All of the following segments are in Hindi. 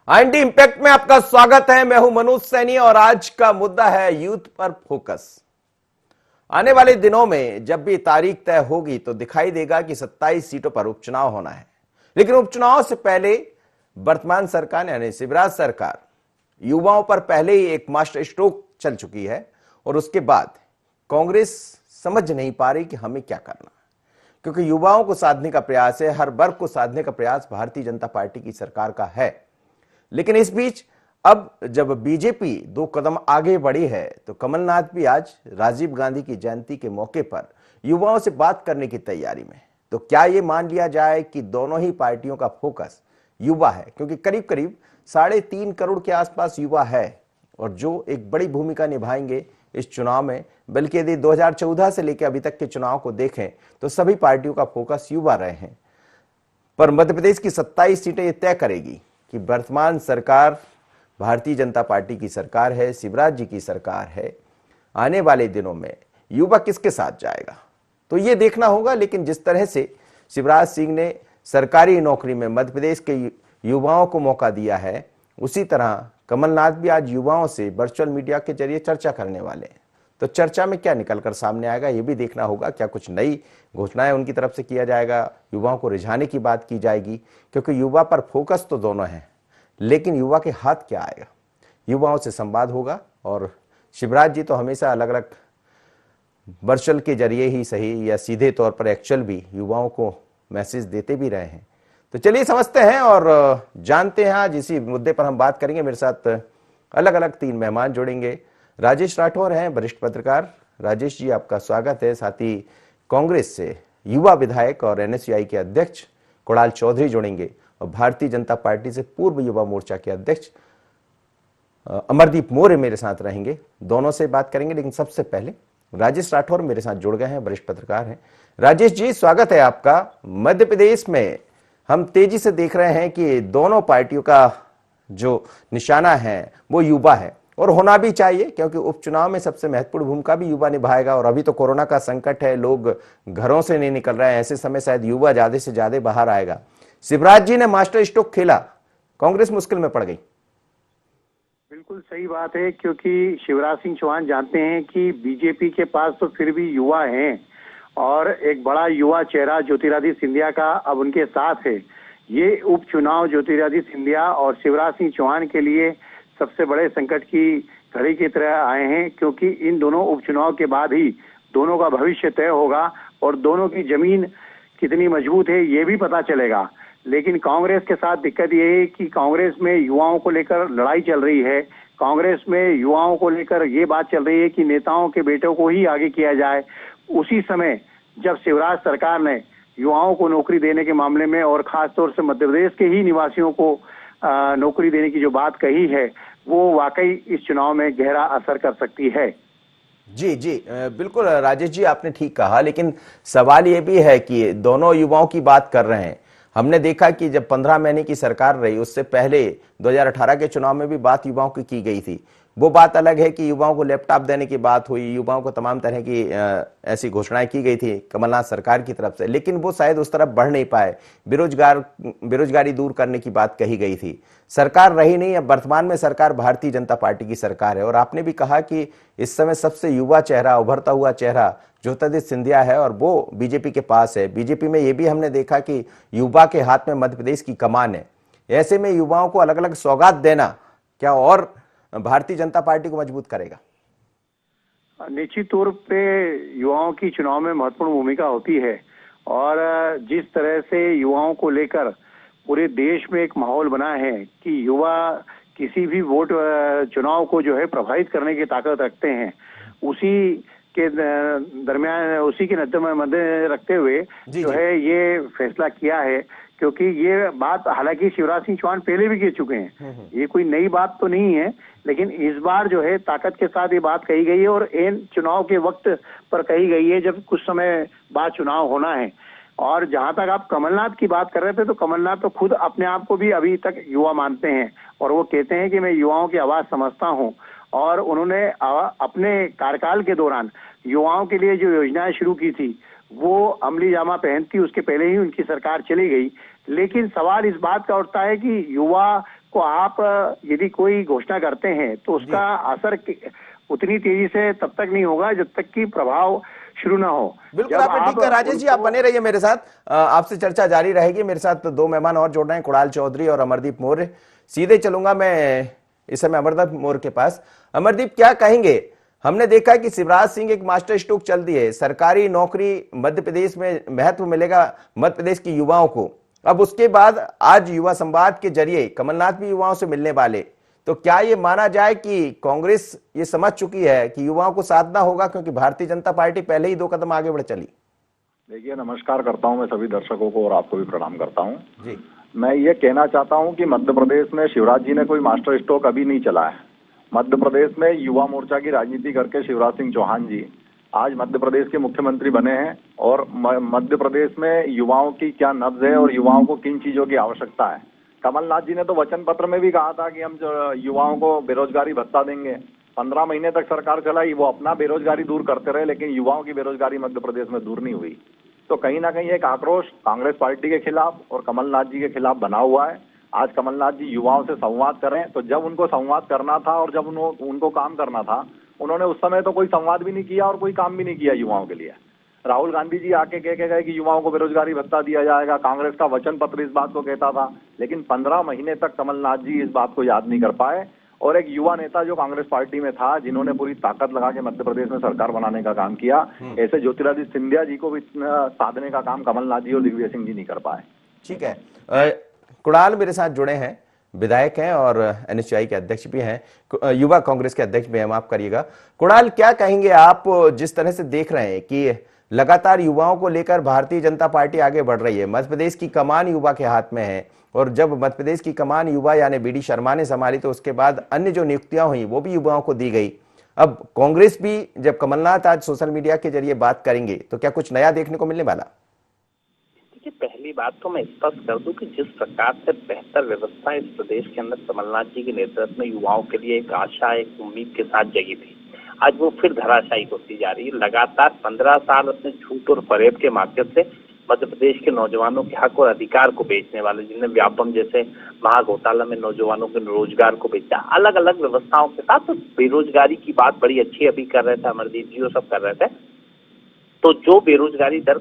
आईएनडी इंपैक्ट में आपका स्वागत है। मैं हूं मनोज सैनी और आज का मुद्दा है यूथ पर फोकस। आने वाले दिनों में जब भी तारीख तय होगी तो दिखाई देगा कि 27 सीटों पर उपचुनाव होना है। लेकिन उपचुनाव से पहले वर्तमान सरकार यानी शिवराज सरकार युवाओं पर पहले ही एक मास्टर स्ट्रोक चल चुकी है और उसके बाद कांग्रेस समझ नहीं पा रही कि हमें क्या करना है, क्योंकि युवाओं को साधने का प्रयास है, हर वर्ग को साधने का प्रयास भारतीय जनता पार्टी की सरकार का है। लेकिन इस बीच अब जब बीजेपी 2 कदम आगे बढ़ी है तो कमलनाथ भी आज राजीव गांधी की जयंती के मौके पर युवाओं से बात करने की तैयारी में। तो क्या यह मान लिया जाए कि दोनों ही पार्टियों का फोकस युवा है, क्योंकि करीब करीब 3.5 करोड़ के आसपास युवा है और जो एक बड़ी भूमिका निभाएंगे इस चुनाव में। बल्कि यदि 2014 से लेकर अभी तक के चुनाव को देखें तो सभी पार्टियों का फोकस युवा रहे हैं। पर मध्य प्रदेश की 27 सीटें यह तय करेगी कि वर्तमान सरकार भारतीय जनता पार्टी की सरकार है, शिवराज जी की सरकार है। आने वाले दिनों में युवा किसके साथ जाएगा तो ये देखना होगा। लेकिन जिस तरह से शिवराज सिंह ने सरकारी नौकरी में मध्य प्रदेश के युवाओं को मौका दिया है, उसी तरह कमलनाथ भी आज युवाओं से वर्चुअल मीडिया के जरिए चर्चा करने वाले हैं। तो चर्चा में क्या निकलकर सामने आएगा ये भी देखना होगा। क्या कुछ नई घोषणाएं उनकी तरफ से किया जाएगा, युवाओं को रिझाने की बात की जाएगी, क्योंकि युवा पर फोकस तो दोनों है। लेकिन युवा के हाथ क्या आएगा, युवाओं से संवाद होगा। और शिवराज जी तो हमेशा अलग अलग वर्चुअल के जरिए ही सही या सीधे तौर पर एक्चुअल भी युवाओं को मैसेज देते भी रहे हैं। तो चलिए समझते हैं और जानते हैं। आज इसी मुद्दे पर हम बात करेंगे। मेरे साथ अलग अलग 3 मेहमान जुड़ेंगे। राजेश राठौर हैं, वरिष्ठ पत्रकार। राजेश जी आपका स्वागत है। साथ ही कांग्रेस से युवा विधायक और एनएसयूआई के अध्यक्ष कुणाल चौधरी जुड़ेंगे और भारतीय जनता पार्टी से पूर्व युवा मोर्चा के अध्यक्ष अमरदीप मौर्य मेरे साथ रहेंगे। दोनों से बात करेंगे। लेकिन सबसे पहले राजेश राठौर मेरे साथ जुड़ गए हैं, वरिष्ठ पत्रकार हैं। राजेश जी स्वागत है आपका। मध्य प्रदेश में हम तेजी से देख रहे हैं कि दोनों पार्टियों का जो निशाना है वो युवा है और होना भी चाहिए, क्योंकि उपचुनाव में सबसे महत्वपूर्ण भूमिका भी युवा निभाएगा। और अभी तो कोरोना का संकट है, लोग घरों से नहीं निकल रहे हैं, ऐसे समय शायद युवा ज्यादा से ज्यादा बाहर आएगा। शिवराज जी ने मास्टर स्ट्रोक खेला, कांग्रेस मुश्किल में पड़ गई। बिल्कुल सही बात है, क्योंकि शिवराज सिंह चौहान जानते हैं कि बीजेपी के पास तो फिर भी युवा हैं और एक बड़ा युवा चेहरा ज्योतिरादित्य सिंधिया का अब उनके साथ है। ये उपचुनाव ज्योतिरादित्य सिंधिया और शिवराज सिंह चौहान के लिए सबसे बड़े संकट की घड़ी की तरह आए हैं, क्योंकि इन दोनों उपचुनाव के बाद ही दोनों का भविष्य तय होगा और दोनों की जमीन कितनी मजबूत है ये भी पता चलेगा। लेकिन कांग्रेस के साथ दिक्कत ये है कि कांग्रेस में युवाओं को लेकर लड़ाई चल रही है। कांग्रेस में युवाओं को लेकर ये बात चल रही है कि नेताओं के बेटों को ही आगे किया जाए। उसी समय जब शिवराज सरकार ने युवाओं को नौकरी देने के मामले में और खासतौर से मध्य प्रदेश के ही निवासियों को नौकरी देने की जो बात कही है वो वाकई इस चुनाव में गहरा असर कर सकती है। जी जी बिल्कुल राजेश जी आपने ठीक कहा। लेकिन सवाल ये भी है कि दोनों युवाओं की बात कर रहे हैं। हमने देखा कि जब 15 महीने की सरकार रही उससे पहले 2018 के चुनाव में भी बात युवाओं की गई थी। वो बात अलग है कि युवाओं को लैपटॉप देने की बात हुई, युवाओं को तमाम तरह की ऐसी घोषणाएं की गई थी कमलनाथ सरकार की तरफ से, लेकिन वो शायद उस तरफ बढ़ नहीं पाए। बेरोजगारी दूर करने की बात कही गई थी, सरकार रही नहीं। अब वर्तमान में सरकार भारतीय जनता पार्टी की सरकार है और आपने भी कहा कि इस समय सबसे युवा चेहरा, उभरता हुआ चेहरा ज्योतिरादित्य सिंधिया है और वो बीजेपी के पास है। बीजेपी में ये भी हमने देखा कि युवा के हाथ में मध्य प्रदेश की कमान है। ऐसे में युवाओं को अलग अलग सौगात देना क्या और भारतीय जनता पार्टी को मजबूत करेगा? निश्चित तौर पे युवाओं की चुनाव में महत्वपूर्ण भूमिका होती है और जिस तरह से युवाओं को लेकर पूरे देश में एक माहौल बना है कि युवा किसी भी वोट चुनाव को जो है प्रभावित करने की ताकत रखते हैं, उसी के दरमियान उसी के मद्देनजर रखते हुए जो है ये फैसला किया है। क्योंकि ये बात हालांकि शिवराज सिंह चौहान पहले भी कह चुके हैं, ये कोई नई बात तो नहीं है, लेकिन इस बार जो है ताकत के साथ ये बात कही गई है और इन चुनाव के वक्त पर कही गई है जब कुछ समय बाद चुनाव होना है। और जहां तक आप कमलनाथ की बात कर रहे थे तो कमलनाथ तो खुद अपने आप को भी अभी तक युवा मानते हैं और वो कहते हैं कि मैं युवाओं की आवाज समझता हूं। और उन्होंने अपने कार्यकाल के दौरान युवाओं के लिए जो योजनाएं शुरू की थी वो अमली जामा पहनती, उसके पहले ही उनकी सरकार चली गई। लेकिन सवाल इस बात का उठता है कि युवा को आप यदि कोई घोषणा करते हैं तो उसका असर उतनी तेजी से तब तक नहीं होगा जब तक कि प्रभाव शुरू ना हो। बिल्कुल, आपने ठीक कहा। राजेश जी, आप बने रहिए मेरे साथ, आपसे चर्चा जारी रहेगी। मेरे साथ दो मेहमान और जोड़ रहे हैं, कुणाल चौधरी और अमरदीप मौर्य। सीधे चलूंगा मैं इस समय अमरदीप मौर्य के पास। अमरदीप, क्या कहेंगे? हमने देखा कि शिवराज सिंह एक मास्टर स्ट्रोक चल दी है, सरकारी नौकरी मध्य प्रदेश में महत्व मिलेगा मध्य प्रदेश के युवाओं को। अब उसके बाद आज युवा संवाद के जरिए कमलनाथ भी युवाओं से मिलने वाले, तो क्या ये माना जाए कि कांग्रेस ये समझ चुकी है कि युवाओं को साधना होगा, क्योंकि भारतीय जनता पार्टी पहले ही 2 कदम आगे बढ़ चली? देखिए, नमस्कार करता हूं मैं सभी दर्शकों को और आपको भी प्रणाम करता हूं जी। मैं ये कहना चाहता हूं कि मध्य प्रदेश में शिवराज जी ने कोई मास्टर स्ट्रोक अभी नहीं चला है। मध्य प्रदेश में युवा मोर्चा की राजनीति करके शिवराज सिंह चौहान जी आज मध्य प्रदेश के मुख्यमंत्री बने हैं और मध्य प्रदेश में युवाओं की क्या नब्ज है और युवाओं को किन चीजों की आवश्यकता है। कमलनाथ जी ने तो वचन पत्र में भी कहा था कि हम युवाओं को बेरोजगारी भत्ता देंगे। 15 महीने तक सरकार चलाई, वो अपना बेरोजगारी दूर करते रहे, लेकिन युवाओं की बेरोजगारी मध्य प्रदेश में दूर नहीं हुई। तो कहीं ना कहीं एक आक्रोश कांग्रेस पार्टी के खिलाफ और कमलनाथ जी के खिलाफ बना हुआ है। आज कमलनाथ जी युवाओं से संवाद करें, तो जब उनको संवाद करना था और जब उनको काम करना था, उन्होंने उस समय तो कोई संवाद भी नहीं किया और कोई काम भी नहीं किया युवाओं के लिए। राहुल गांधी जी आके कह के गए कि युवाओं को बेरोजगारी भत्ता दिया जाएगा, कांग्रेस का वचन पत्र इस बात को कहता था, लेकिन 15 महीने तक कमलनाथ जी इस बात को याद नहीं कर पाए। और एक युवा नेता जो कांग्रेस पार्टी में था, जिन्होंने पूरी ताकत लगा के मध्य प्रदेश में सरकार बनाने का काम किया, ऐसे ज्योतिरादित्य सिंधिया जी को भी साधने का काम कमलनाथ जी और दिग्विजय सिंह जी नहीं कर पाए। ठीक है, कुणाल मेरे साथ जुड़े हैं, विधायक हैं और एनएसयूआई के अध्यक्ष भी हैं, युवा कांग्रेस के अध्यक्ष भी हैं, माफ करिएगा। कुणाल, क्या कहेंगे आप जिस तरह से देख रहे हैं कि लगातार युवाओं को लेकर भारतीय जनता पार्टी आगे बढ़ रही है, मध्य प्रदेश की कमान युवा के हाथ में है, और जब मध्य प्रदेश की कमान युवा यानी बीडी शर्मा ने संभाली तो उसके बाद अन्य जो नियुक्तियां हुई वो भी युवाओं को दी गई। अब कांग्रेस भी, जब कमलनाथ आज सोशल मीडिया के जरिए बात करेंगे तो क्या कुछ नया देखने को मिलने वाला? देखिए, पहली बात तो मैं स्पष्ट कर दूं कि जिस प्रकार से बेहतर व्यवस्था इस प्रदेश के अंदर कमलनाथ जी के नेतृत्व में युवाओं के लिए एक आशा, एक उम्मीद के साथ जगी थी, आज वो फिर धराशायी होती जा रही है। लगातार 15 साल अपने झूठ और फरेब के माध्यम से मध्य प्रदेश के नौजवानों के हक और अधिकार को बेचने वाले, जिनने व्यापम जैसे महाघोटाला में नौजवानों के रोजगार को बेचा, अलग अलग व्यवस्थाओं के साथ। तो बेरोजगारी की बात बड़ी अच्छी अभी कर रहे थे अमरदीप जी, वो सब कर रहे थे। तो जो बेरोजगारी दर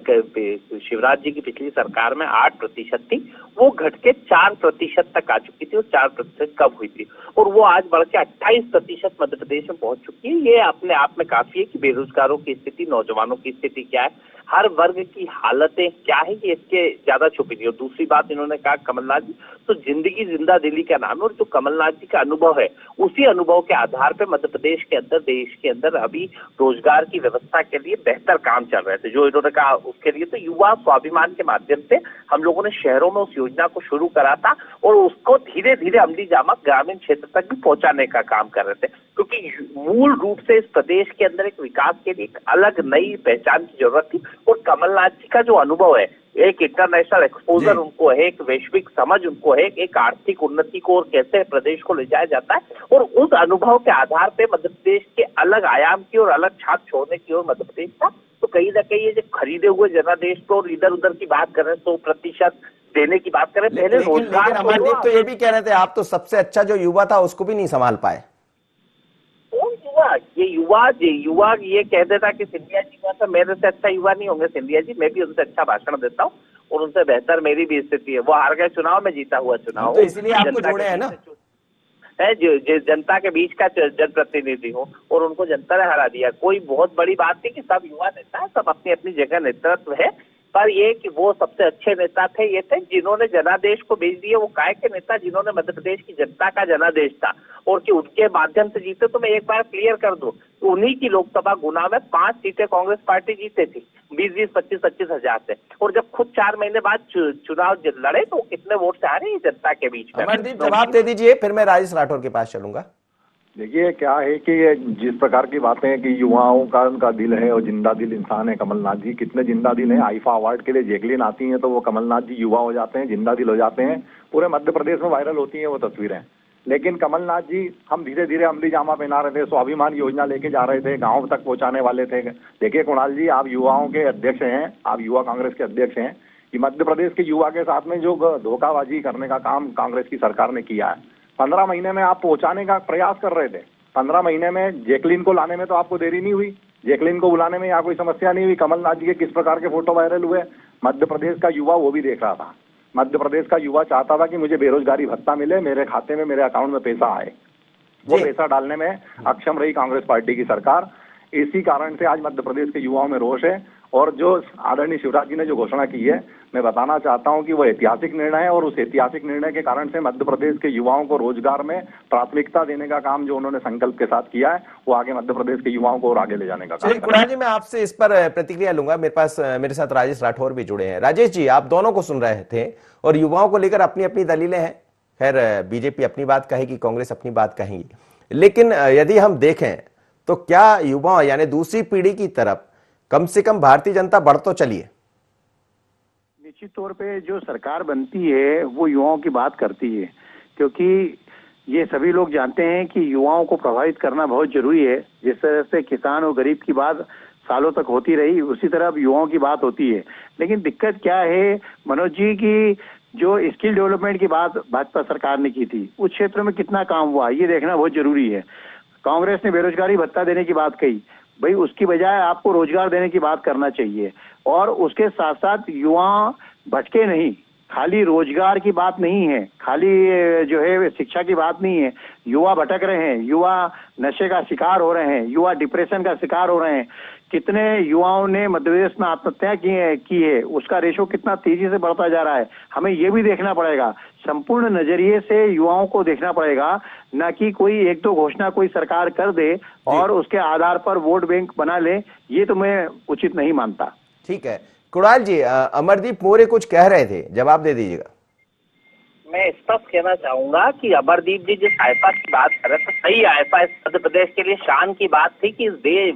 शिवराज जी की पिछली सरकार में 8% थी, वो घट के 4% तक आ चुकी थी। और 4% कब हुई थी, और वो आज बढ़ के 28% मध्य प्रदेश में पहुंच चुकी है। ये अपने आप में काफी है कि बेरोजगारों की स्थिति, नौजवानों की स्थिति क्या है, हर वर्ग की हालतें क्या है, ये इसके ज्यादा छुपी नहीं। और दूसरी बात इन्होंने कहा कमलनाथ जी, तो जिंदगी जिंदा दिली का नाम है, और जो कमलनाथ जी का अनुभव है उसी अनुभव के आधार पर मध्य प्रदेश के अंदर, देश के अंदर अभी रोजगार की व्यवस्था के लिए बेहतर काम चल रहे थे। जो इन्होंने कहा उसके लिए तो युवा स्वाभिमान के माध्यम से हम लोगों ने शहरों में उस योजना को शुरू करा था और उसको धीरे धीरे अमली जामा ग्रामीण क्षेत्र तक भी पहुंचाने का काम कर रहे थे, क्योंकि मूल रूप से इस प्रदेश के अंदर एक विकास के लिए एक अलग नई पहचान की जरूरत थी। और कमलनाथ जी का जो अनुभव है, एक इंटरनेशनल एक्सपोजर उनको है, एक वैश्विक समझ उनको है, एक आर्थिक उन्नति को और कैसे प्रदेश को ले जाया जाता है, और उस अनुभव के आधार पे मध्य प्रदेश के अलग आयाम की और अलग छाप छोड़ने की ओर मध्य प्रदेश था। तो कहीं ना कहीं ये जो खरीदे हुए जनादेश को और इधर उधर की बात कर रहे हैं, 100% देने की बात करें, पहले रोजगार। लेकिन अमरदीप तो ये भी कह रहे थे आप तो सबसे अच्छा जो युवा था उसको भी नहीं संभाल पाए। युवा ये कह देता कि सिंधिया जी हुआ था, मेरे से अच्छा युवा नहीं होंगे सिंधिया जी, मैं भी उनसे अच्छा भाषण देता हूँ और उनसे बेहतर मेरी भी स्थिति है। वो हार गए चुनाव में, जीता हुआ चुनाव, तो इसलिए आपको जोड़े हैं ना, है जो जनता के बीच का जनप्रतिनिधि हो, और उनको जनता ने हरा दिया। कोई बहुत बड़ी बात नहीं कि सब युवा नेता है, सब अपनी अपनी जगह नेतृत्व है, पर ये कि वो सबसे अच्छे नेता थे, ये थे जिन्होंने जनादेश को भेज दिए। वो काय के नेता जिन्होंने मध्य प्रदेश की जनता का जनादेश था और कि उनके माध्यम से जीते। तो मैं एक बार क्लियर कर दूं, उन्हीं की लोकसभा गुना में 5 सीटें कांग्रेस पार्टी जीते थी, 20-20, 25-25 हजार से। और जब खुद 4 महीने बाद चुनाव लड़े तो कितने वोट से हारे जनता के बीच में। अमरदीप जवाब दे दीजिए, फिर मैं राजेश राठौर के पास चलूंगा। देखिए, क्या है कि ये जिस प्रकार की बातें हैं कि युवाओं का उनका दिल है और जिंदा दिल इंसान है कमलनाथ जी, कितने जिंदा दिल हैं। आईफा अवार्ड के लिए जैकलिन आती हैं तो वो कमलनाथ जी युवा हो जाते हैं, जिंदा दिल हो जाते हैं, पूरे मध्य प्रदेश में वायरल होती हैं वो तस्वीरें। लेकिन कमलनाथ जी, हम धीरे धीरे अमली जामा पहना रहे थे, स्वाभिमान योजना लेके जा रहे थे, गाँव तक पहुंचाने वाले थे। देखिए कुणाल जी, आप युवाओं के अध्यक्ष हैं, आप युवा कांग्रेस के अध्यक्ष हैं, कि मध्य प्रदेश के युवा के साथ में जो धोखाबाजी करने का काम कांग्रेस की सरकार ने किया है, 15 महीने में आप पहुंचाने का प्रयास कर रहे थे। 15 महीने में जैकलीन को लाने में तो आपको देरी नहीं हुई, जैकलीन को बुलाने में यहाँ कोई समस्या नहीं हुई। कमलनाथ जी के किस प्रकार के फोटो वायरल हुए, मध्य प्रदेश का युवा वो भी देख रहा था। मध्य प्रदेश का युवा चाहता था कि मुझे बेरोजगारी भत्ता मिले, मेरे खाते में, मेरे अकाउंट में पैसा आए। वो पैसा डालने में अक्षम रही कांग्रेस पार्टी की सरकार। इसी कारण से आज मध्य प्रदेश के युवाओं में रोष है। और जो आदरणीय शिवराज जी ने जो घोषणा की है, मैं बताना चाहता हूं कि वो ऐतिहासिक निर्णय है, और उस ऐतिहासिक निर्णय के कारण से मध्य प्रदेश के युवाओं को रोजगार में प्राथमिकता देने का काम जो उन्होंने संकल्प के साथ किया है, वो आगे मध्य प्रदेश के युवाओं को और आगे ले जाने का काम चलिए कुणाल जी, मैं आपसे इस पर प्रतिक्रिया लूंगा। मेरे साथ राजेश राठौर भी जुड़े हैं। राजेश जी, आप दोनों को सुन रहे थे और युवाओं को लेकर अपनी अपनी दलीलें हैं। खैर, बीजेपी अपनी बात कहेगी, कांग्रेस अपनी बात कहेगी, लेकिन यदि हम देखें तो क्या युवा यानी दूसरी पीढ़ी की तरफ कम से कम भारतीय जनता बढ़ तो चली है? निश्चित तौर पे जो सरकार बनती है वो युवाओं की बात करती है, क्योंकि ये सभी लोग जानते हैं कि युवाओं को प्रभावित करना बहुत जरूरी है। जिस तरह से किसान और गरीब की बात सालों तक होती रही, उसी तरह अब युवाओं की बात होती है। लेकिन दिक्कत क्या है मनोज जी की, जो स्किल डेवलपमेंट की बात भाजपा सरकार ने की थी, उस क्षेत्र में कितना काम हुआ ये देखना बहुत जरूरी है। कांग्रेस ने बेरोजगारी भत्ता देने की बात कही, भाई उसकी बजाय आपको रोजगार देने की बात करना चाहिए। और उसके साथ साथ युवा भटके नहीं, खाली रोजगार की बात नहीं है, खाली जो है शिक्षा की बात नहीं है। युवा भटक रहे हैं, युवा नशे का शिकार हो रहे हैं, युवा डिप्रेशन का शिकार हो रहे हैं। कितने युवाओं ने मध्य प्रदेश में आत्महत्या की है, उसका रेशो कितना तेजी से बढ़ता जा रहा है। हमें ये भी देखना पड़ेगा, संपूर्ण नजरिए से युवाओं को देखना पड़ेगा, न कि कोई एक दो घोषणा कोई सरकार कर दे और उसके आधार पर वोट बैंक बना ले, ये तो मैं उचित नहीं मानता। ठीक है कुणाल जी, अमरदीप मौर्य कुछ कह रहे थे, जवाब दे दीजिएगा। मैं स्पष्ट कहना चाहूंगा कि अमरदीप जी जिस आईफा की बात कर रहे थे, सही आईफा मध्य प्रदेश के लिए शान की बात थी कि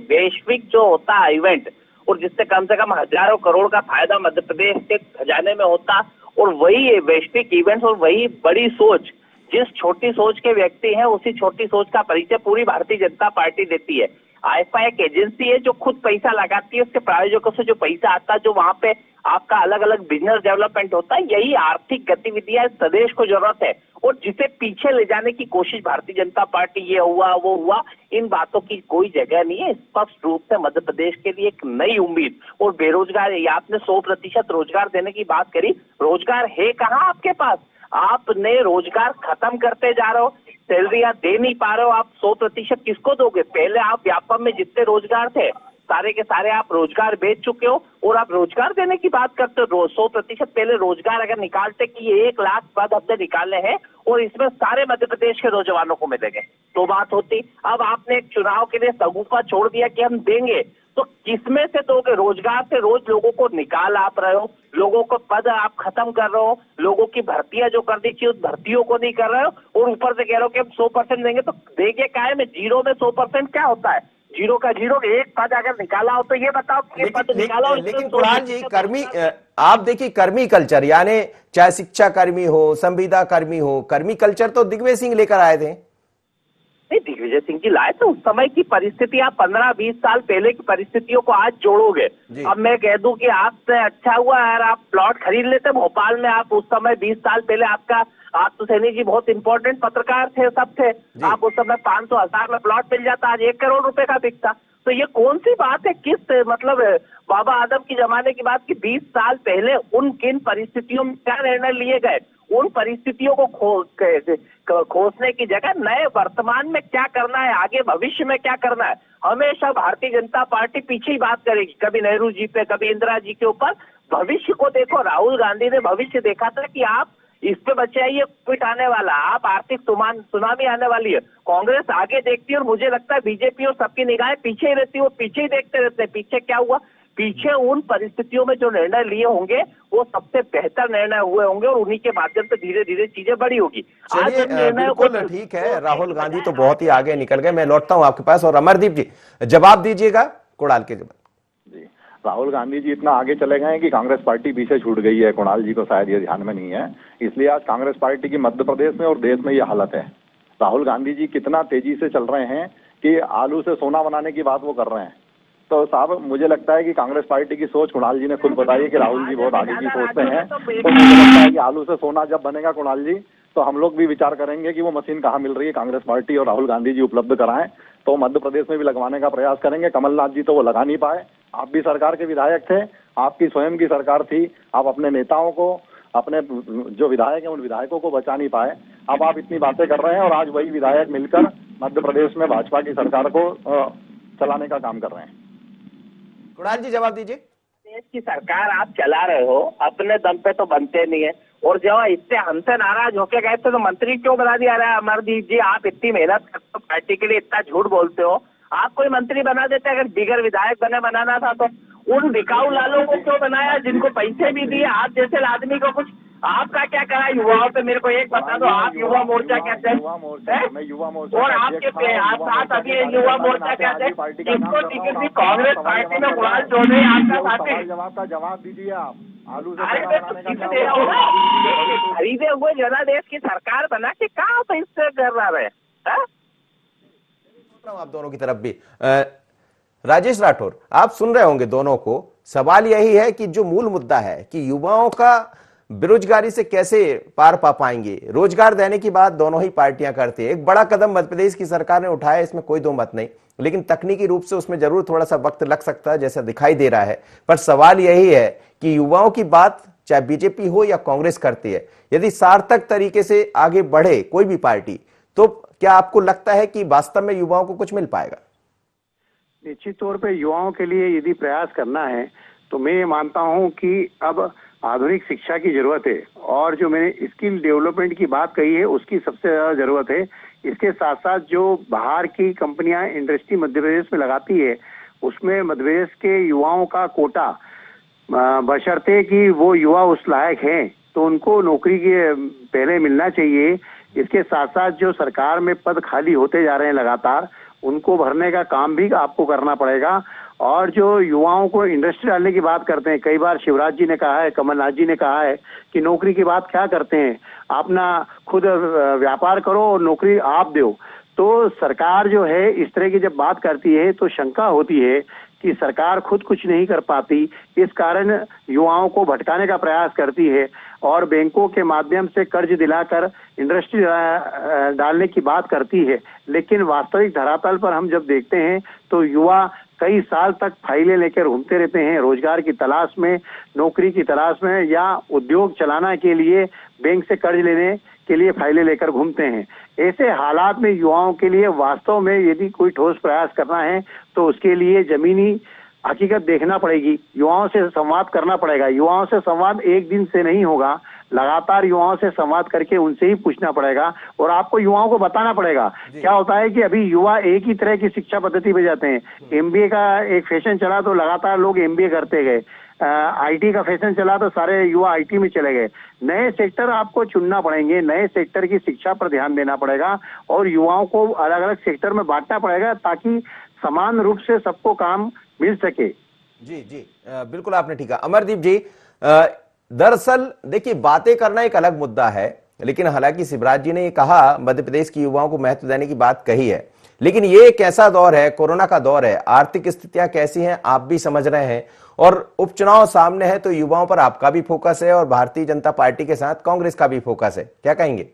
वैश्विक जो होता है इवेंट, और जिससे कम से कम हजारों करोड़ का फायदा मध्य प्रदेश के खजाने में होता, और वही वैश्विक इवेंट्स और वही बड़ी सोच, जिस छोटी सोच के व्यक्ति हैं उसी छोटी सोच का परिचय पूरी भारतीय जनता पार्टी देती है। आईफा एक एजेंसी है जो खुद पैसा लगाती है, उसके प्रायोजकों से जो पैसा आता है, जो वहां पे आपका अलग अलग बिजनेस डेवलपमेंट होता है, यही आर्थिक गतिविधियां इस प्रदेश को जरूरत है। और जिसे पीछे ले जाने की कोशिश भारतीय जनता पार्टी, ये हुआ वो हुआ, इन बातों की कोई जगह नहीं है। स्पष्ट रूप से मध्य प्रदेश के लिए एक नई उम्मीद और बेरोजगार, आपने 100% रोजगार देने की बात करी, रोजगार है कहाँ आपके पास? आपने रोजगार खत्म करते जा रहे हो, सैलरियां दे नहीं पा रहे हो, आप 100% किसको दोगे? पहले आप व्यापम में जितने रोजगार थे सारे के सारे आप रोजगार बेच चुके हो, और आप रोजगार देने की बात करते हो। 100% पहले रोजगार अगर निकालते कि ये 1 लाख पद हमने निकाले हैं और इसमें सारे मध्य प्रदेश के नौजवानों को मिलेंगे, तो बात होती। अब आपने एक चुनाव के लिए सगुफा छोड़ दिया कि हम देंगे, तो किसमें से दोगे? रोजगार से रोज लोगों को निकाल आप रहे हो, लोगों को पद आप खत्म कर रहे हो, लोगों की भर्तियां जो करनी चाहिए उस भर्तियों को नहीं कर रहे हो, और ऊपर से कह रहे हो कि हम 100% देंगे। तो देंगे क्या है? में जीरो में 100% क्या होता है? जीरो का जीरो, एक पद अगर निकाला हो तो ये बताओ कि पद निकाला हो। लेकिन कुणाल जी, कर्मी, आप देखिए कर्मी कल्चर, यानी चाहे शिक्षा कर्मी हो, संविदा कर्मी हो, कर्मी कल्चर तो दिग्विजय सिंह लेकर आए थे। नहीं, दिग्विजय सिंह जी लाए तो उस समय की परिस्थिति, आप 15-20 साल पहले की परिस्थितियों को आज जोड़ोगे। अब मैं कह दूं कि आपसे अच्छा हुआ यार आप प्लॉट खरीद लेते भोपाल में। आप उस समय 20 साल पहले, आप तो सैनी जी बहुत इंपॉर्टेंट पत्रकार थे, सब थे, आप उस समय 500,000 में प्लॉट मिल जाता, आज 1 करोड़ रुपए का बिकता। तो ये कौन सी बात है? किस मतलब बाबा आदम की जमाने की बात की 20 साल पहले उन किन परिस्थितियों में क्या निर्णय लिए गए, उन परिस्थितियों को खोजने की जगह नए वर्तमान में क्या करना है, आगे भविष्य में क्या करना है, हमेशा भारतीय जनता पार्टी पीछे ही बात करेगी। कभी नेहरू जी पे, कभी इंदिरा जी के ऊपर। भविष्य को देखो, राहुल गांधी ने भविष्य देखा था कि आप इस पे बचाइए, कोविड आने वाला, आप आर्थिक सुनामी आने वाली है। कांग्रेस आगे देखती है और मुझे लगता है बीजेपी और सबकी निगाहें पीछे ही रहती है, वो पीछे ही देखते रहते हैं। पीछे क्या हुआ? पीछे उन परिस्थितियों में जो निर्णय लिए होंगे वो सबसे बेहतर निर्णय हुए होंगे, और उन्हीं के माध्यम से धीरे धीरे चीजें बड़ी होगी। चलिए, बिल्कुल ठीक है, राहुल गांधी तो बहुत ही आगे निकल गए। मैं लौटता हूं आपके पास, और अमरदीप जी जवाब दीजिएगा कुणाल के जवाब। जी, राहुल गांधी जी इतना आगे चले गए हैं कि कांग्रेस पार्टी पीछे छूट गई है। कुणाल जी को शायद ये ध्यान में नहीं है, इसलिए आज कांग्रेस पार्टी की मध्य प्रदेश में और देश में ये हालत है। राहुल गांधी जी कितना तेजी से चल रहे हैं कि आलू से सोना बनाने की बात वो कर रहे हैं। तो साहब, मुझे लगता है कि कांग्रेस पार्टी की सोच, कुणाल जी ने खुद बताई कि राहुल जी बहुत आगे की सोचते हैं, तो मुझे लगता है कि आलू से सोना जब बनेगा कुणाल जी, तो हम लोग भी विचार करेंगे कि वो मशीन कहाँ मिल रही है, कांग्रेस पार्टी और राहुल गांधी जी उपलब्ध कराएं तो मध्य प्रदेश में भी लगवाने का प्रयास करेंगे। कमलनाथ जी तो वो लगा नहीं पाए, आप भी सरकार के विधायक थे, आपकी स्वयं की सरकार थी, आप अपने नेताओं को, अपने जो विधायक हैं उन विधायकों को बचा नहीं पाए। अब आप इतनी बातें कर रहे हैं और आज वही विधायक मिलकर मध्य प्रदेश में भाजपा की सरकार को चलाने का काम कर रहे हैं। कुणाल जी जवाब दीजिए। देश की सरकार आप चला रहे हो, अपने दम पे तो बनते नहीं है। और जब इससे हमसे नाराज होके गए थे तो मंत्री क्यों बना दिया? रहा अमरदीप जी, आप इतनी मेहनत करते हो पार्टी के लिए, इतना झूठ बोलते हो, आप कोई मंत्री बना देते अगर बिगर विधायक बनाना था तो। उन बिकाऊ लालों को क्यों बनाया जिनको पैसे भी दिए? आप जैसे आदमी को कुछ आपका क्या करा युवाओं पे? मेरे को एक बता दो, आप युवा मोर्चा कहते हैं और आपके साथ अभी युवा मोर्चा कहते हैं, जिसको टिकट दी कांग्रेस पार्टी में कुणाल चौधरी आपका साथी। जवाब का जवाब दीजिए आप। आलू से खरीदे हुए जनादेश की सरकार बना के कहाँ पे इससे कर रहा है? आप दोनों की तरफ भी राजेश राठौर, आप सुन रहे होंगे दोनों को। सवाल यही है कि जो मूल मुद्दा है कि युवाओं का बेरोजगारी से कैसे पार पा पाएंगे। रोजगार देने की बात दोनों ही पार्टियां करती है। एक बड़ा कदम मध्य प्रदेश की सरकार ने उठाया, इसमें कोई दो मत नहीं, लेकिन तकनीकी रूप से उसमें जरूर थोड़ा सा वक्त लग सकता है जैसा दिखाई दे रहा है। पर सवाल यही है कि युवाओं की बात चाहे बीजेपी हो या कांग्रेस करती है, यदि सार्थक तरीके से आगे बढ़े कोई भी पार्टी, तो क्या आपको लगता है कि वास्तव में युवाओं को कुछ मिल पाएगा? निश्चित तौर पे युवाओं के लिए यदि प्रयास करना है तो मैं ये मानता हूं कि अब आधुनिक शिक्षा की जरूरत है, और जो मैंने स्किल डेवलपमेंट की बात कही है उसकी सबसे ज्यादा जरूरत है। इसके साथ साथ जो बाहर की कंपनियां इंडस्ट्री मध्य प्रदेश में लगाती है उसमें मध्य प्रदेश के युवाओं का कोटा, बशर्ते कि वो युवा उस लायक हैं तो उनको नौकरी के पहले मिलना चाहिए। इसके साथ साथ जो सरकार में पद खाली होते जा रहे हैं लगातार, उनको भरने का काम भी आपको करना पड़ेगा। और जो युवाओं को इंडस्ट्री डालने की बात करते हैं, कई बार शिवराज जी ने कहा है, कमलनाथ जी ने कहा है कि नौकरी की बात क्या करते हैं, अपना खुद व्यापार करो और नौकरी आप दो। तो सरकार जो है इस तरह की जब बात करती है तो शंका होती है कि सरकार खुद कुछ नहीं कर पाती, इस कारण युवाओं को भटकाने का प्रयास करती है और बैंकों के माध्यम से कर्ज दिलाकर इंडस्ट्री डालने की बात करती है। लेकिन वास्तविक धरातल पर हम जब देखते हैं तो युवा कई साल तक फाइलें लेकर घूमते रहते हैं रोजगार की तलाश में, नौकरी की तलाश में, या उद्योग चलाना के लिए बैंक से कर्ज लेने के लिए फाइलें लेकर घूमते हैं। ऐसे हालात में युवाओं के लिए वास्तव में यदि कोई ठोस प्रयास करना है तो उसके लिए जमीनी हकीकत देखना पड़ेगी, युवाओं से संवाद करना पड़ेगा। युवाओं से संवाद एक दिन से नहीं होगा, लगातार युवाओं से संवाद करके उनसे ही पूछना पड़ेगा और आपको युवाओं को बताना पड़ेगा। क्या होता है कि अभी युवा एक ही तरह की शिक्षा पद्धति पे जाते हैं। एमबीए का एक फैशन चला तो लगातार लोग एमबीए करते गए, आईटी का फैशन चला तो सारे युवा आईटी में चले गए। नए सेक्टर आपको चुनना पड़ेंगे, नए सेक्टर की शिक्षा पर ध्यान देना पड़ेगा और युवाओं को अलग अलग सेक्टर में बांटना पड़ेगा ताकि समान रूप से सबको काम मिल सके। जी जी, बिल्कुल आपने ठीक कहा। अमरदीप जी, दरअसल देखिए, बातें करना एक अलग मुद्दा है, लेकिन हालांकि शिवराज जी ने ये कहा, मध्य प्रदेश की युवाओं को महत्व देने की बात कही है, लेकिन ये एक ऐसा दौर है, कोरोना का दौर है, आर्थिक स्थितियां कैसी हैं आप भी समझ रहे हैं और उपचुनाव सामने है, तो युवाओं पर आपका भी फोकस है और भारतीय जनता पार्टी के साथ कांग्रेस का भी फोकस है, क्या कहेंगे?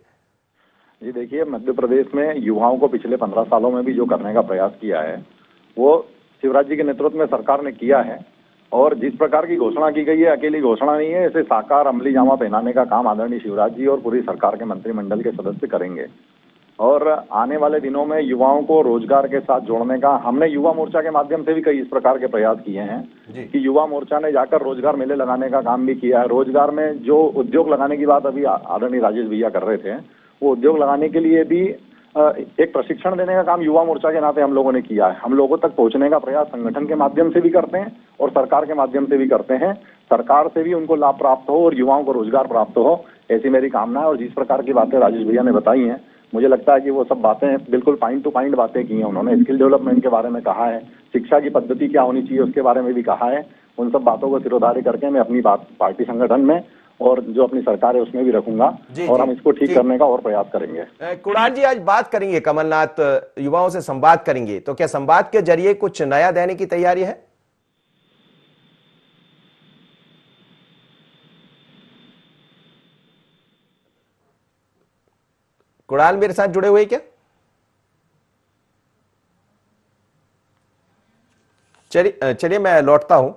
जी देखिए, मध्य प्रदेश में युवाओं को पिछले 15 सालों में भी जो करने का प्रयास किया है वो शिवराज जी के नेतृत्व में सरकार ने किया है। और जिस प्रकार की घोषणा की गई है, अकेली घोषणा नहीं है, इसे साकार अमली जामा पहनाने का काम आदरणीय शिवराज जी और पूरी सरकार के मंत्रिमंडल के सदस्य करेंगे। और आने वाले दिनों में युवाओं को रोजगार के साथ जोड़ने का हमने युवा मोर्चा के माध्यम से भी कई इस प्रकार के प्रयास किए हैं कि युवा मोर्चा ने जाकर रोजगार मेले लगाने का काम भी किया है। रोजगार में जो उद्योग लगाने की बात अभी आदरणीय राजेश भैया कर रहे थे, वो उद्योग लगाने के लिए भी एक प्रशिक्षण देने का काम युवा मोर्चा के नाते हम लोगों ने किया है। हम लोगों तक पहुंचने का प्रयास संगठन के माध्यम से भी करते हैं और सरकार के माध्यम से भी करते हैं। सरकार से भी उनको लाभ प्राप्त हो और युवाओं को रोजगार प्राप्त हो, ऐसी मेरी कामना है। और जिस प्रकार की बातें राजेश भैया ने बताई हैं, मुझे लगता है कि वो सब बातें बिल्कुल पॉइंट टू पॉइंट बातें की हैं उन्होंने। स्किल डेवलपमेंट के बारे में कहा है, शिक्षा की पद्धति क्या होनी चाहिए उसके बारे में भी कहा है। उन सब बातों को सिरोधार्य करके मैं अपनी बात पार्टी संगठन में और जो अपनी सरकार है उसमें भी रखूंगा और हम इसको ठीक करने का और प्रयास करेंगे। कुणाल जी, आज बात करेंगे कमलनाथ युवाओं से संवाद करेंगे, तो क्या संवाद के जरिए कुछ नया देने की तैयारी है? कुणाल मेरे साथ जुड़े हुए क्या? चलिए मैं लौटता हूं,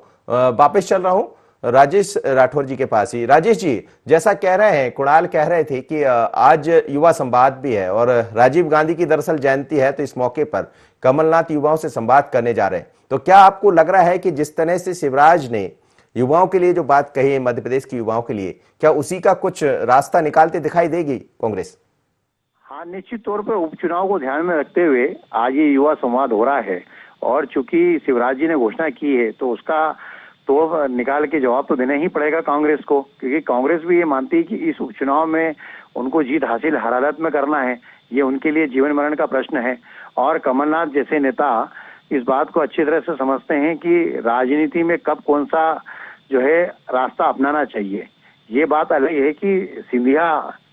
वापस चल रहा हूं राजेश राठौर जी के पास ही। राजेश जी, जैसा कह रहे हैं, कुणाल कह रहे थे कि आज युवा संवाद भी है और राजीव गांधी की दरअसल जयंती है, तो इस मौके पर कमलनाथ युवाओं से संवाद करने जा रहे हैं। तो क्या आपको लग रहा है कि जिस तरह से शिवराज ने युवाओं के लिए जो बात कही है, मध्य प्रदेश के युवाओं के लिए, क्या उसी का कुछ रास्ता निकालते दिखाई देगी कांग्रेस? हाँ, निश्चित तौर पर उपचुनाव को ध्यान में रखते हुए आज ये युवा संवाद हो रहा है और चूंकि शिवराज जी ने घोषणा की है तो उसका तो निकाल के जवाब तो देना ही पड़ेगा कांग्रेस को, क्योंकि कांग्रेस भी ये मानती है कि इस उपचुनाव में उनको जीत हासिल हर हालत में करना है। ये उनके लिए जीवन मरण का प्रश्न है और कमलनाथ जैसे नेता इस बात को अच्छी तरह से समझते हैं कि राजनीति में कब कौन सा जो है रास्ता अपनाना चाहिए। ये बात अलग है कि सिंधिया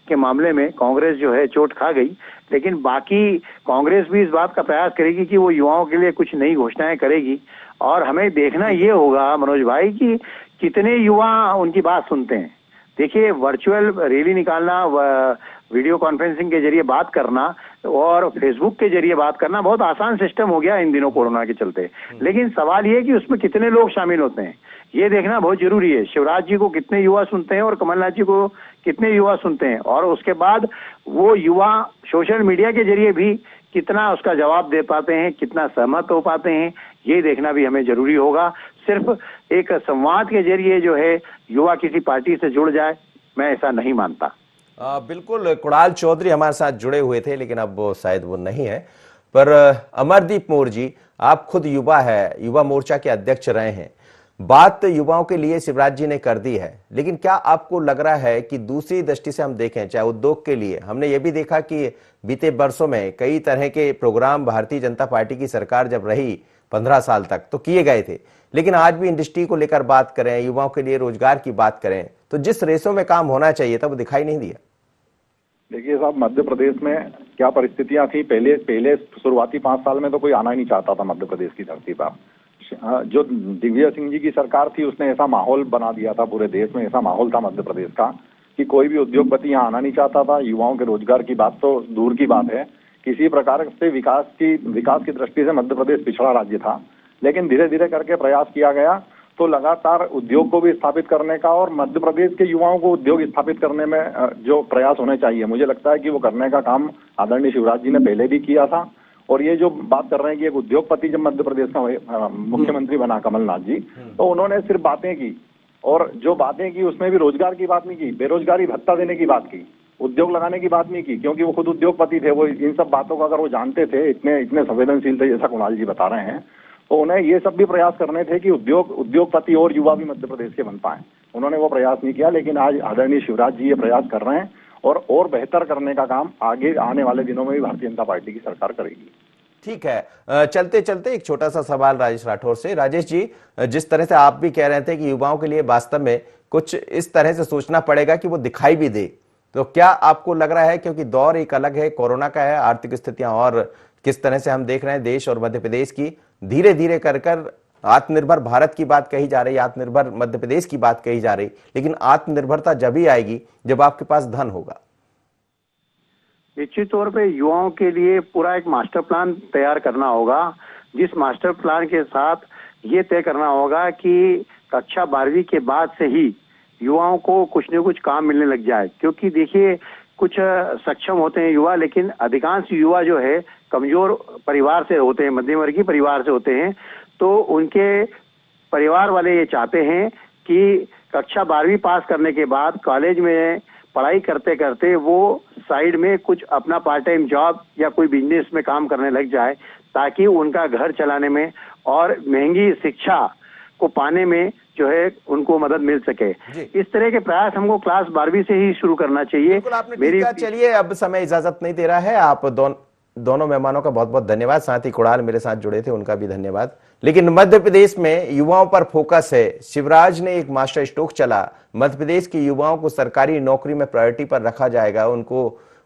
के मामले में कांग्रेस जो है चोट खा गई, लेकिन बाकी कांग्रेस भी इस बात का प्रयास करेगी कि वो युवाओं के लिए कुछ नई घोषणाएं करेगी और हमें देखना ये होगा मनोज भाई कि कितने युवा उनकी बात सुनते हैं। देखिए, वर्चुअल रैली निकालना, वीडियो कॉन्फ्रेंसिंग के जरिए बात करना और फेसबुक के जरिए बात करना बहुत आसान सिस्टम हो गया इन दिनों कोरोना के चलते, लेकिन सवाल ये है कि उसमें कितने लोग शामिल होते हैं, ये देखना बहुत जरूरी है। शिवराज जी को कितने युवा सुनते हैं और कमलनाथ जी को कितने युवा सुनते हैं और उसके बाद वो युवा सोशल मीडिया के जरिए भी कितना उसका जवाब दे पाते हैं, कितना सहमत हो पाते हैं, ये देखना भी हमें जरूरी होगा। सिर्फ एक संवाद के जरिए जो है युवा किसी पार्टी से जुड़ जाए, मैं ऐसा नहीं मानता। बिल्कुल, कुणाल चौधरी हमारे साथ जुड़े हुए थे, लेकिन अब वो शायद वो नहीं है। पर अमरदीप मोर जी, आप खुद युवा है, युवा मोर्चा के अध्यक्ष रहे हैं, बात युवाओं के लिए शिवराज जी ने कर दी है, लेकिन क्या आपको लग रहा है कि दूसरी दृष्टि से हम देखें, चाहे उद्योग के लिए, हमने ये भी देखा कि बीते वर्षों में कई तरह के प्रोग्राम भारतीय जनता पार्टी की सरकार जब रही 15 साल तक तो किए गए थे, लेकिन आज भी इंडस्ट्री को लेकर बात करें, युवाओं के लिए रोजगार की बात करें, तो जिस रेसों में काम होना चाहिए था वो दिखाई नहीं दिया। देखिए साहब, मध्य प्रदेश में क्या परिस्थितियां थी, पहले शुरुआती 5 साल में तो कोई आना ही नहीं चाहता था मध्य प्रदेश की धरती पर। जो दिग्विजय सिंह जी की सरकार थी उसने ऐसा माहौल बना दिया था, पूरे देश में ऐसा माहौल था मध्य प्रदेश का कि कोई भी उद्योगपति यहाँ आना नहीं चाहता था। युवाओं के रोजगार की बात तो दूर की बात है, किसी प्रकार से विकास की दृष्टि से मध्य प्रदेश पिछड़ा राज्य था। लेकिन धीरे धीरे करके प्रयास किया गया तो लगातार उद्योग को भी स्थापित करने का और मध्य प्रदेश के युवाओं को उद्योग स्थापित करने में जो प्रयास होने चाहिए, मुझे लगता है कि वो करने का काम आदरणीय शिवराज जी ने पहले भी किया था। और ये जो बात कर रहे हैं कि एक उद्योगपति जब मध्य प्रदेश का मुख्यमंत्री बना कमलनाथ जी, तो उन्होंने सिर्फ बातें की और जो बातें की उसमें भी रोजगार की बात नहीं की, बेरोजगारी भत्ता देने की बात की, उद्योग लगाने की बात नहीं की, क्योंकि वो खुद उद्योगपति थे। वो इन सब बातों का अगर वो जानते थे, इतने संवेदनशील थे जैसा कुणाल जी बता रहे हैं, तो उन्हें ये सब भी प्रयास करने थे कि उद्योगपति और युवा भी मध्य प्रदेश के बन पाए। उन्होंने वो प्रयास नहीं किया, लेकिन आज आदरणीय शिवराज जी ये प्रयास कर रहे हैं और बेहतर करने का काम आगे आने वाले दिनों में भी भारतीय जनता पार्टी की सरकार करेगी। ठीक है, चलते चलते एक छोटा सा सवाल राजेश राठौर से। राजेश जी, जिस तरह से आप भी कह रहे थे कि युवाओं के लिए वास्तव में कुछ इस तरह से सोचना पड़ेगा कि वो दिखाई भी दे, तो क्या आपको लग रहा है, क्योंकि दौर एक अलग है, कोरोना का है, आर्थिक स्थितियां और किस तरह से हम देख रहे हैं देश और मध्य प्रदेश की, धीरे धीरे कर आत्मनिर्भर भारत की बात कही जा रही, आत्मनिर्भर मध्य प्रदेश की बात कही जा रही, लेकिन आत्मनिर्भरता जब ही आएगी जब आपके पास धन होगा। निश्चित तौर पे युवाओं के लिए पूरा एक मास्टर प्लान तैयार करना होगा, जिस मास्टर प्लान के साथ ये तय करना होगा कि कक्षा 12वीं के बाद से ही युवाओं को कुछ न कुछ काम मिलने लग जाए। क्योंकि देखिए, कुछ सक्षम होते हैं युवा, लेकिन अधिकांश युवा जो है कमजोर परिवार से होते हैं, मध्यम वर्गीय परिवार से होते हैं, तो उनके परिवार वाले ये चाहते हैं कि कक्षा 12वीं पास करने के बाद कॉलेज में पढ़ाई करते करते वो साइड में कुछ अपना पार्ट टाइम जॉब या कोई बिजनेस में काम करने लग जाए, ताकि उनका घर चलाने में और महंगी शिक्षा को पाने में जो है उनको मदद मिल सके। इस तरह के प्रयास हमको क्लास 12वीं से ही शुरू करना चाहिए। मेरी चलिए, अब समय इजाजत नहीं दे रहा है। आप दोनों मेहमानों का बहुत बहुत धन्यवाद, साथ ही कुणाल मेरे साथ जुड़े थे, उनका भी धन्यवाद। लेकिन मध्य प्रदेश में युवाओं पर फोकस है। शिवराज ने एक मास्टर स्ट्रोक चला, मध्य प्रदेश के युवाओं को सरकारी नौकरी में प्रायोरिटी पर रखा जाएगा,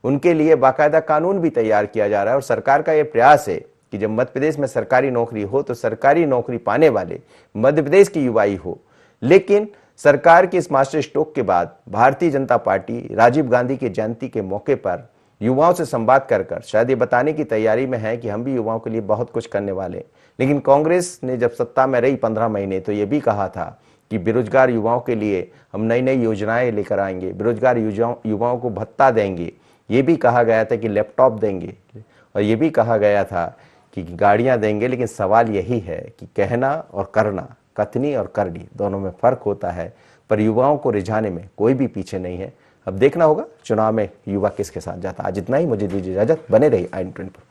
उनके लिए बाकायदा कानून भी तैयार किया जा रहा है और सरकार का यह प्रयास है कि जब मध्य प्रदेश में सरकारी नौकरी हो तो सरकारी नौकरी पाने वाले मध्य प्रदेश की युवा ही हो। लेकिन सरकार के इस मास्टर स्ट्रोक के बाद भारतीय जनता पार्टी राजीव गांधी की जयंती के मौके पर युवाओं से संवाद कर शायद ये बताने की तैयारी में है कि हम भी युवाओं के लिए बहुत कुछ करने वाले। लेकिन कांग्रेस ने जब सत्ता में रही 15 महीने तो ये भी कहा था कि बेरोजगार युवाओं के लिए हम नई नई योजनाएं लेकर आएंगे, बेरोजगार युवाओं को भत्ता देंगे, ये भी कहा गया था कि लैपटॉप देंगे, और ये भी कहा गया था कि गाड़ियां देंगे। लेकिन सवाल यही है कि कहना और करना, कथनी और करनी, दोनों में फर्क होता है, पर युवाओं को रिझाने में कोई भी पीछे नहीं है। अब देखना होगा चुनाव में युवा किसके साथ जाता। आज इतना ही, मुझे दीजिए इजाजत, बने रहिए i20 पर।